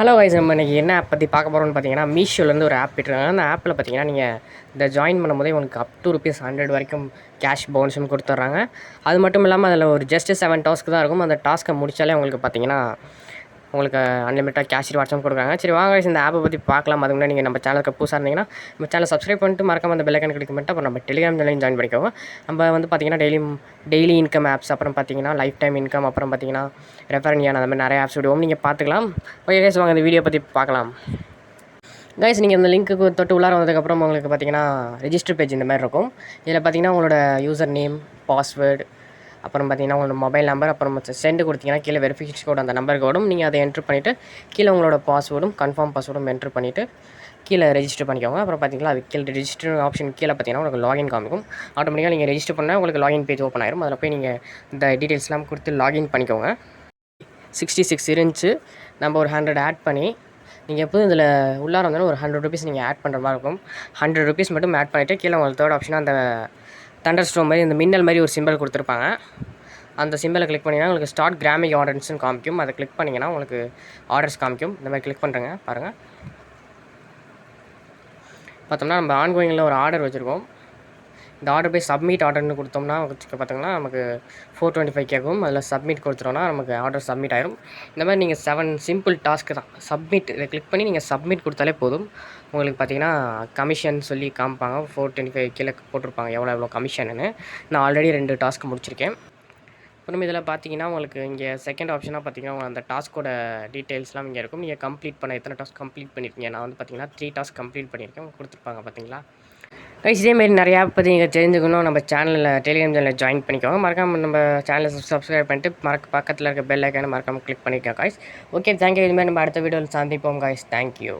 Hello guys, நம்ம இன்றைக்கி என்ன ஆப் பற்றி பார்க்க போகிறோம்னு பார்த்தீங்கன்னா, மீஷோலேருந்து ஒரு ஆப் விட்டுருக்காங்க. அந்த ஆப்பில் பார்த்தீங்கன்னா, நீங்கள் இந்த ஜாயின் பண்ணும்போதே உங்களுக்கு அப் டு ₹100 வரைக்கும் கேஷ் போனஸும் கொடுத்துட்றாங்க. அது மட்டும் இல்லாமல் அதில் ஒரு ஜஸ்ட்டு 7 டாஸ்க் தான் இருக்கும். அந்த டாஸ்க்கை முடித்தாலே உங்களுக்கு பார்த்தீங்கன்னா, உங்களுக்கு அன்லிமிட்டட் கேஷ் ரிவார்ட்ஸும் கொடுக்குறாங்க. சரி வாங்க guys, இந்த ஆப்பை பற்றி பார்க்கலாம். அதுக்கு முன்னாடி நீங்கள் நம்ம சேனலுக்கு புதுசாக இருந்தீங்கன்னா நம்ம சேனலை சப்ஸ்கிரைப் பண்ணிட்டு மறக்காம அந்த பெல் ஐக்கான் கிளிக் பண்ணிட்டு அப்புறம் நம்ம டெலிகிராம் சேனலையும் ஜாயின் பண்ணிக்கோங்க. நம்ம வந்து பார்த்தீங்கன்னா டெய்லி இன்கம் ஆப்ஸ், அப்புறம் பார்த்தீங்கன்னா லைஃப் டைம் இன்கம், அப்புறம் பார்த்தீங்கன்னா ரெஃபரன்யான், அந்த மாதிரி நிறைய ஆப்ஸ் விடுவோம், நீங்கள் பார்த்துக்கலாம். ஓகே கைஸ், வாங்க இந்த வீடியோ பற்றி பார்க்கலாம். கைஸ், நீங்கள் இந்த லிங்க்குக்கு தொட்டு உள்ளார வந்ததுக்கப்புறம் உங்களுக்கு பார்த்தீங்கன்னா ரெஜிஸ்டர் பேஜ் இந்த மாதிரி இருக்கும். இதில் பார்த்தீங்கன்னா உங்களோட யூசர் நேம், பாஸ்வேர்டு, அப்புறம் பார்த்தீங்கன்னா உங்களோட மொபைல் நம்பர், அப்புறம் சென்ட் கொடுத்தீங்கன்னா கீழே வெரிஃபிகேஷன் கோட் அந்த நம்பருக்கு வரும். நீங்கள் அதை என்ட்ரு பண்ணிவிட்டு கீழே உங்களோட பாஸ்வேர்டும் கன்ஃபார்ம் பாஸ்வேர்டும் என்ட்ரு பண்ணிவிட்டு கீழே ரெஜிஸ்டர் பண்ணிக்கோங்க. அப்புறம் பார்த்தீங்கன்னா அது கீழே ரெஜிஸ்டர் ஆப்ஷன் கீழே பார்த்தீங்கன்னா உங்களுக்கு லாகின் காமிக்கும். ஆட்டோமேட்டிக்காக நீங்கள் ரெஜிஸ்டர் பண்ணால் உங்களுக்கு லாகின் பேஜ் ஓப்பன் ஆயிரும். அதில் போய் நீங்கள் இந்த டீட்டெயில்ஸ்லாம் கொடுத்து லாகின் பண்ணிக்கோங்க. 66 இருந்துச்சு, நம்ம ஒரு 100 ஆட் பண்ணி நீங்கள் எப்போதும் இதில் உள்ளார வந்தாலும் ஒரு ₹100 நீங்கள் ஆட் பண்ணுற மாதிரி இருக்கும். ₹100 மட்டும் ஆட் பண்ணிவிட்டு கீழே உங்களுக்கு தேர்ட் ஆப்ஷனாக அந்த தண்டர் ஸ்டோம் மாதிரி இந்த மின்னல் மாதிரி ஒரு சிம்பிள் கொடுத்துருப்பாங்க. அந்த சிம்பிளை கிளிக் பண்ணிங்கன்னா உங்களுக்கு ஸ்டார்ட் கிராமிக் ஆர்டர்ஸ்னு காமிக்கும். அதை கிளிக் பண்ணிங்கன்னா உங்களுக்கு ஆர்டர்ஸ் காமிக்கும். இந்த மாதிரி கிளிக் பண்ணுறேங்க, பாருங்கள். பார்த்தோம்னா நம்ம ஆன்கோயிங்கில் ஒரு ஆர்டர் வச்சுருக்கோம். இந்த ஆர்டர் போய் சப்மிட் ஆர்டர்னு கொடுத்தோம்னா பார்த்தீங்கன்னா நமக்கு 425 கேட்கும். அதில் சப்மிட் கொடுத்துட்டோம்னா நமக்கு ஆர்டர் சப்மிட் ஆயிரும். இந்த மாதிரி நீங்கள் 7 சிம்பிள் டாஸ்க்கு தான். சப்மிட் இதை கிளிக் பண்ணி நீங்கள் சப்மிட் கொடுத்தாலே போதும். உங்களுக்கு பார்த்தீங்கன்னா கமிஷன் சொல்லி காமிப்பாங்க. 425 கீழே போட்டிருப்பாங்க எவ்வளோ கமிஷன்னு. நான் ஆல்ரெடி 2 டாஸ்க் முடிச்சிருக்கேன். அப்புறம் இதில் பார்த்தீங்கன்னா உங்களுக்கு இங்கே செகண்ட் ஆப்ஷனாக பார்த்தீங்கன்னா அந்த டாஸ்க்கோட டீட்டெயில்ஸ்லாம் இங்கே இருக்கும். நீங்கள் கம்ப்ளீட் பண்ண எத்தனை டாஸ்க் கம்ப்ளீட் பண்ணியிருக்கீங்க. நான் வந்து பார்த்தீங்கன்னா 3 டாஸ்க் கம்ப்ளீட் பண்ணியிருக்கேன். கொடுத்துருப்பாங்க பார்த்தீங்களா. கைஸ், இதேமாரி நிறையா பற்றி நீங்கள் தெரிஞ்சுக்கணும், நம்ம சேனலில் டெலிகிராம் சேனலில் ஜாயின் பண்ணிக்கோங்க. மறக்காமல் நம்ம சேனலை சப்ஸ்கிரைப் பண்ணிட்டு பக்கத்தில் இருக்க பெல் ஐக்கானை மறக்காமல் கிளிக் பண்ணிக்கோங்க கைஸ். Okay, thank you. இதுமாதிரி நம்ம அடுத்த வீடியோவில் சந்திப்போம் கைஸ். தேங்க்யூ.